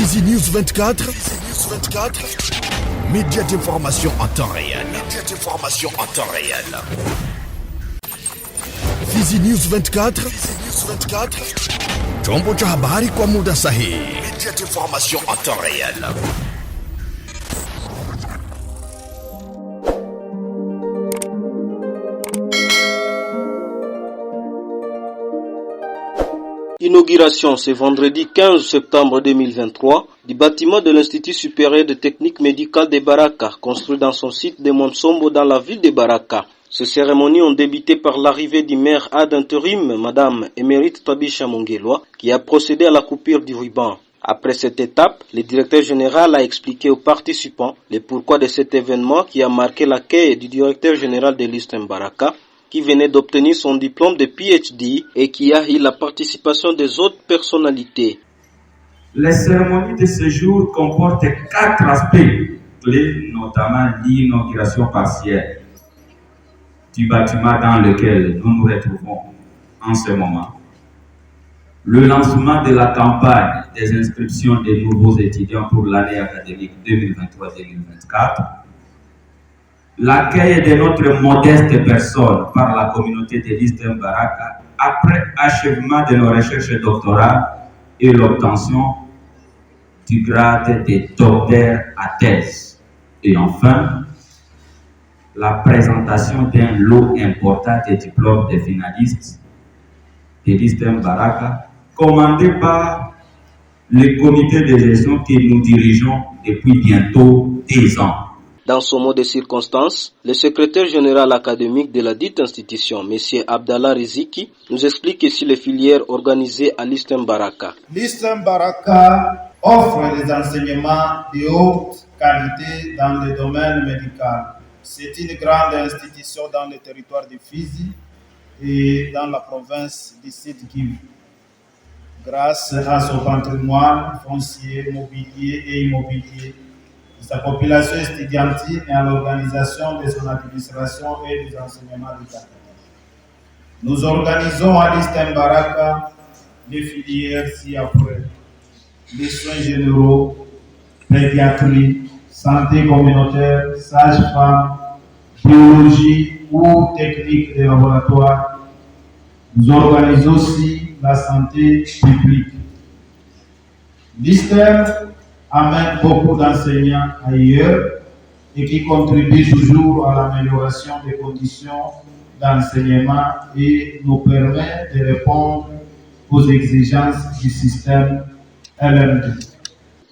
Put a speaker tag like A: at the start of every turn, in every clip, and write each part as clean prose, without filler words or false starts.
A: Fizi News 24. Média d'information en temps réel. Fizi News 24. Chombo cha habari kwa muda sahihi. Média d'information en temps réel.
B: Inauguration ce vendredi 15 septembre 2023 du bâtiment de l'Institut supérieur de technique médicale de Baraka, construit dans son site de Monsombo dans la ville de Baraka. Ces cérémonies ont débuté par l'arrivée du maire ad intérim, Madame Émérite Tabisha Mongelwa, qui a procédé à la coupure du ruban. Après cette étape, le directeur général a expliqué aux participants le pourquoi de cet événement qui a marqué l'accueil du directeur général de l'ISTEM Baraka, qui venait d'obtenir son diplôme de PhD et qui a eu la participation des autres personnalités.
C: Les cérémonies de ce jour comportent 4 aspects clés, notamment l'inauguration partielle du bâtiment dans lequel nous nous retrouvons en ce moment, le lancement de la campagne des inscriptions des nouveaux étudiants pour l'année académique 2023-2024, l'accueil de notre modeste personne par la communauté de l'ISTEM Baraka après achèvement de nos recherches doctorales et l'obtention du grade de docteur à thèse. Et enfin, la présentation d'un lot important de diplômes de finalistes de l'ISTEM Baraka, commandé par le comité de gestion que nous dirigeons depuis bientôt 10 ans.
B: Dans son mot de circonstance, le secrétaire général académique de la dite institution, M. Abdallah Riziki, nous explique ici les filières organisées à l'ISTEM Baraka.
D: L'ISTEM Baraka offre des enseignements de haute qualité dans le domaine médical. C'est une grande institution dans le territoire de Fizi et dans la province du Sud Kivu. Grâce à son patrimoine foncier, mobilier et immobilier, sa population estudiantine et à l'organisation de son administration et des enseignements du capital. Nous organisons à l'ISTEM Baraka les filières ci-après: les soins généraux, pédiatrie, santé communautaire, sage-femme, biologie ou technique de laboratoire. Nous organisons aussi la santé publique. L'ISTEM amène beaucoup d'enseignants ailleurs et qui contribuent toujours à l'amélioration des conditions d'enseignement et nous permet de répondre aux exigences du système LMD.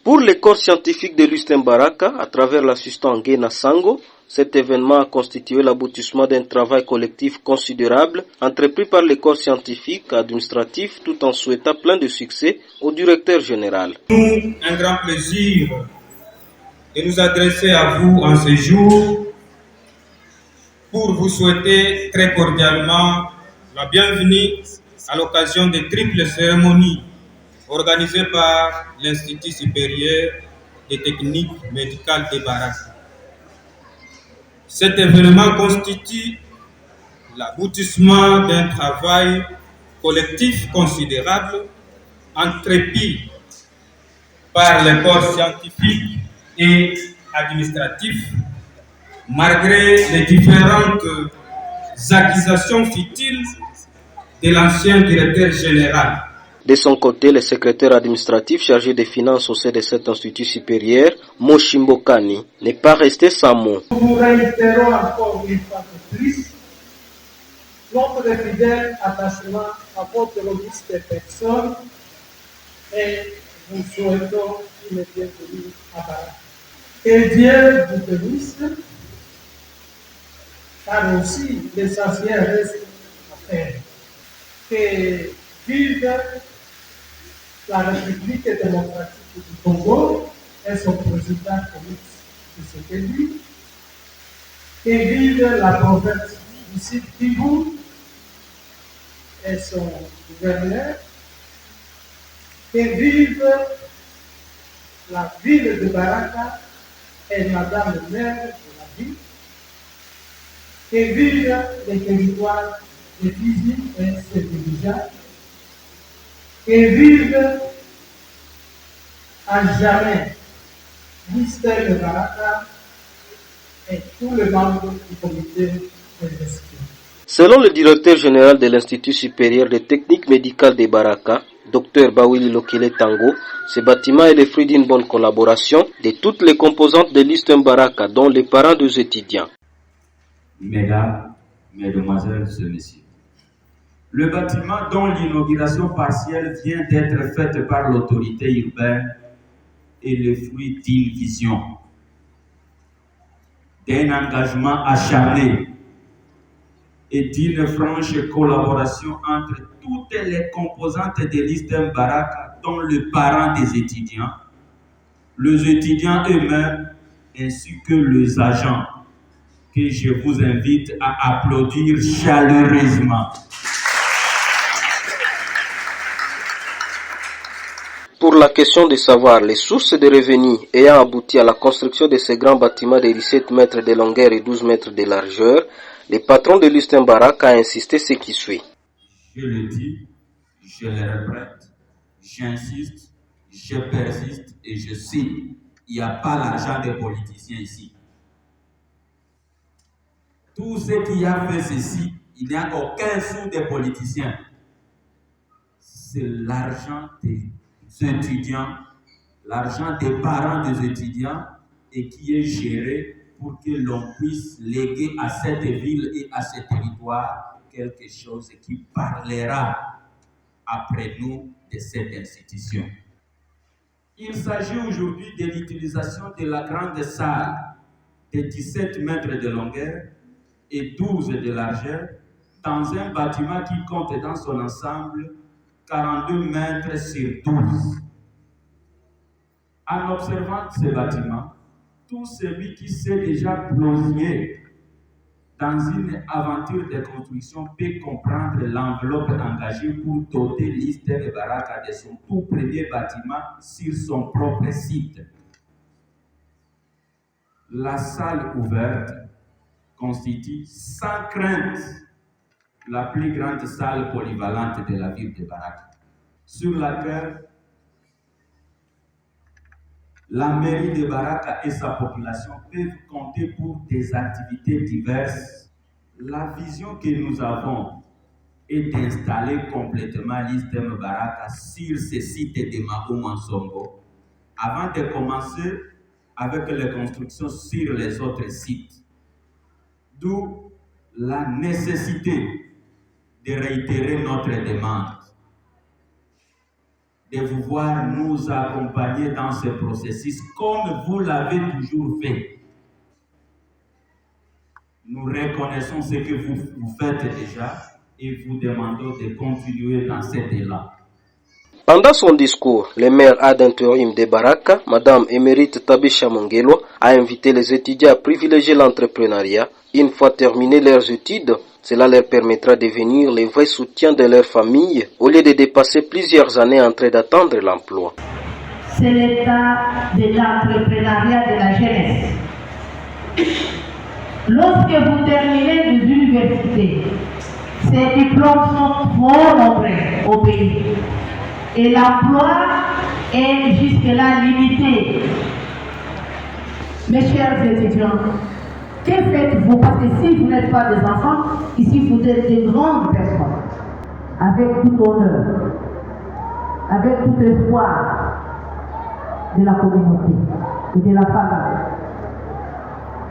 B: Pour les corps scientifiques de l'ISTEM Baraka, à travers l'assistant Guéna Sango, cet événement a constitué l'aboutissement d'un travail collectif considérable entrepris par les corps scientifiques administratifs tout en souhaitant plein de succès au directeur général.
E: Nous, un grand plaisir de nous adresser à vous en ce jour pour vous souhaiter très cordialement la bienvenue à l'occasion des triples cérémonies organisées par l'Institut supérieur des techniques médicales de Baraka. Cet événement constitue l'aboutissement d'un travail collectif considérable entrepris par les corps scientifiques et administratifs, malgré les différentes accusations futiles de l'ancien directeur général.
B: De son côté, le secrétaire administratif chargé des finances au sein de cet institut supérieur, Moshimbo Kani, n'est pas resté sans mot.
F: Nous réitérons encore une fois de plus notre fidèle attachement à votre auguste personne et nous souhaitons une bienvenue à Baraka. Que Dieu vous bénisse, car aussi l'essentiel reste à faire. Que vive la République démocratique du Congo et son président Félix Tshisekedi. Que vive la province du Sud Kivu et son gouverneur. Que vive la ville de Baraka et Madame le maire de la ville. Que vive les territoires de Fizi et ses dirigeants. Que vive à jamais Mister de Baraka et tous les membres du comité de gestion.
B: Selon le directeur général de l'Institut supérieur de technique médicale de Baraka, Dr Bawili Lokele Tango, ce bâtiment est le fruit d'une bonne collaboration de toutes les composantes de l'Istem Baraka, dont les parents des étudiants.
C: Mesdames, Mesdemoiselles et Messieurs, le bâtiment dont l'inauguration partielle vient d'être faite par l'autorité urbaine est le fruit d'une vision, d'un engagement acharné et d'une franche collaboration entre toutes les composantes de l'Istem Baraka, dont le parent des étudiants, les étudiants eux-mêmes, ainsi que les agents, que je vous invite à applaudir chaleureusement.
B: Pour la question de savoir les sources de revenus ayant abouti à la construction de ces grands bâtiments de 17 mètres de longueur et 12 mètres de largeur, le patron de l'Istem Baraka a insisté ce qui suit.
C: Je le dis, je le répète, j'insiste, je persiste et je signe. Il n'y a pas l'argent des politiciens ici. Tout ce qui a fait ceci, il n'y a aucun sou des politiciens. C'est l'argent des étudiants, l'argent des parents des étudiants et qui est géré pour que l'on puisse léguer à cette ville et à ce territoire quelque chose qui parlera après nous de cette institution. Il s'agit aujourd'hui de l'utilisation de la grande salle de 17 mètres de longueur et 12 de largeur dans un bâtiment qui compte dans son ensemble 42 mètres sur 12. En observant ce bâtiment, tout celui qui s'est déjà plongé dans une aventure de construction peut comprendre l'enveloppe engagée pour doter l'Istem Baraka de son tout premier bâtiment sur son propre site. La salle ouverte constitue sans crainte la plus grande salle polyvalente de la ville de Baraka, sur laquelle la mairie de Baraka et sa population peuvent compter pour des activités diverses. La vision que nous avons est d'installer complètement l'Istem Baraka sur ce site de Mahou-Mansongo avant de commencer avec les constructions sur les autres sites. D'où la nécessité de réitérer notre demande, de vous voir nous accompagner dans ce processus comme vous l'avez toujours fait. Nous reconnaissons ce que vous faites déjà et vous demandons de continuer dans cet élan.
B: Pendant son discours, le maire ad intérim de Baraka, Madame Émérite Tabisha Mongelo, a invité les étudiants à privilégier l'entrepreneuriat. Une fois terminées leurs études, cela leur permettra de devenir les vrais soutiens de leur famille au lieu de dépasser plusieurs années en train d'attendre l'emploi.
G: C'est l'état de l'entrepreneuriat de la jeunesse. Lorsque vous terminez les universités, ces diplômes sont trop nombreux au pays. Et l'emploi est jusque-là limité. Mes chers étudiants, que faites-vous? Parce que si vous n'êtes pas des enfants, ici vous êtes des grandes personnes, avec tout honneur, avec tout espoir de la communauté et de la famille.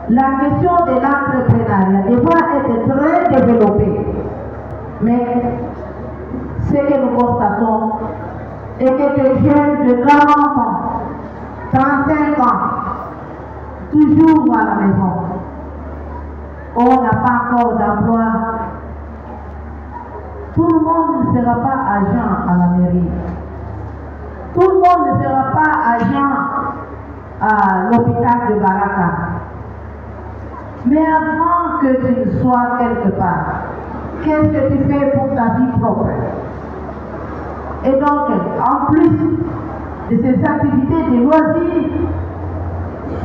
G: La question de l'entrepreneuriat doit être très développée. Mais ce que nous constatons est que des jeunes de 40 ans, 35 ans, toujours à la maison, on n'a pas encore d'emploi. Tout le monde ne sera pas agent à la mairie. Tout le monde ne sera pas agent à l'hôpital de Baraka. Mais avant que tu ne sois quelque part, qu'est-ce que tu fais pour ta vie propre? Et donc, en plus de ces activités de loisirs,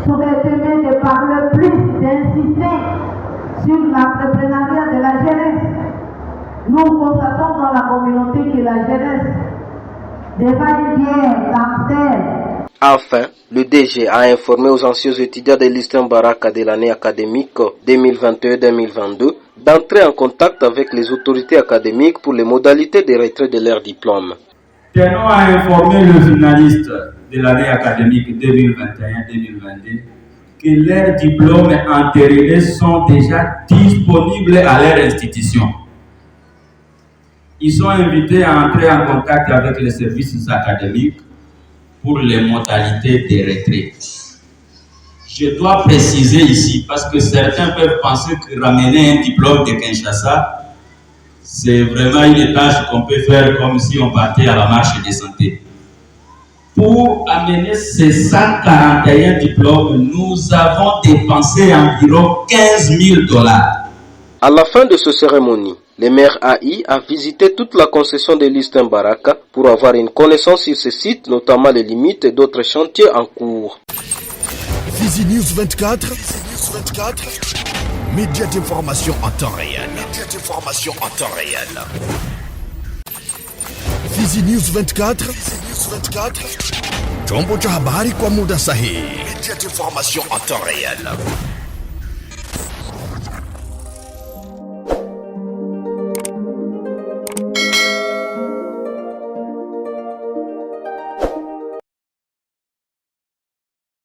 G: j'aurais aimé de parler plus, d'insister sur l'entrepreneuriat de la jeunesse. Nous constatons dans la communauté que la jeunesse devient bien gangster.
B: Enfin, le DG a informé aux anciens étudiants de l'Eastern Baraka de l'année académique 2021-2022 d'entrer en contact avec les autorités académiques pour les modalités de retrait de leur diplôme.
C: Tenons à informer le finaliste de l'année académique 2021-2022 que leurs diplômes entérinés sont déjà disponibles à leur institution. Ils sont invités à entrer en contact avec les services académiques pour les modalités de retrait. Je dois préciser ici, parce que certains peuvent penser que ramener un diplôme de Kinshasa, c'est vraiment une tâche qu'on peut faire comme si on partait à la marche des santé. Pour amener ces 141 diplômes, nous avons dépensé environ $15,000.
B: À la fin de cette cérémonie, le maire AI a visité toute la concession de l'Eastern Baraka pour avoir une connaissance sur ce site, notamment les limites et d'autres chantiers en cours.
A: Fizi News 24, média d'information en temps réel. Fizi News 24, chombo cha habari kwa muda sahihi, média d'information en temps réel.